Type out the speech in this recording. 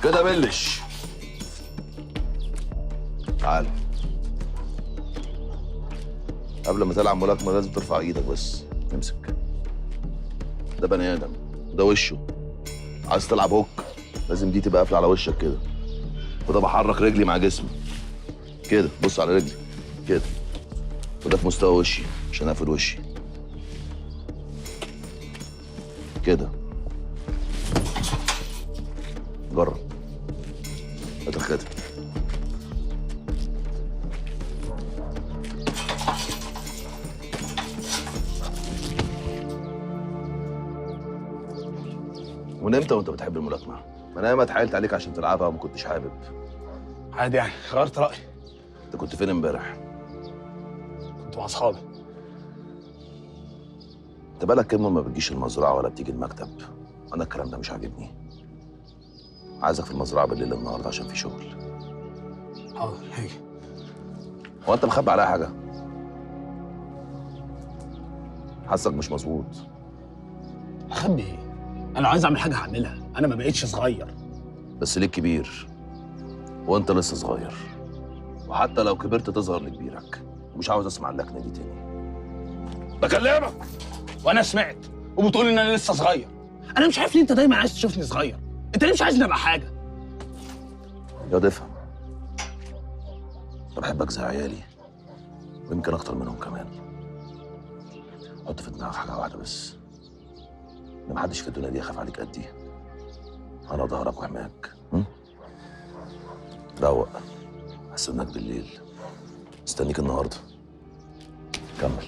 كده بلش. تعال. قبل ما تلعب ملاكمة لازم ترفع ايدك بس. امسك. ده بني ادم، ده وشه. عايز تلعب هوك لازم دي تبقى قافله على وشك كده. وده بحرك رجلي مع جسمي كده. بص على رجلي كده. وده في مستوى وشي عشان اقفل وشي كده. جرب. هات الخاتم. ومن امتى وانت بتحب الملاكمه؟ ما انا ياما اتحايلت عليك عشان تلعبها وما كنتش حابب. عادي يعني، غيرت رأيي. انت كنت فين امبارح؟ كنت مع اصحابي. انت بقالك كلمه ما بتجيش المزرعه ولا بتيجي المكتب. انا الكلام ده مش عاجبني. عايزك في المزرعه بالليل النهارده عشان في شغل. حاضر هاجي. هو انت مخبي عليا حاجه؟ حاسك مش مظبوط. اخبي ايه؟ انا لو عايز اعمل حاجه هعملها، انا ما بقتش صغير. بس ليك كبير وانت لسه صغير. وحتى لو كبرت تظهر لكبيرك. ومش عاوز اسمع اللكنه دي تاني. بكلمك. وانا سمعت وبتقول ان انا لسه صغير. انا مش عارف ليه انت دايما عايز تشوفني صغير. انت ليه مش عايزني ابقى حاجه؟ يا افهم. انا بحبك زي عيالي ويمكن اكتر منهم كمان. حط في دماغك حاجه واحده بس، ان محدش في الدنيا دي يخاف عليك قدي. انا ظهرك وحماك. روق. هستناك بالليل. مستنيك النهارده. كمل.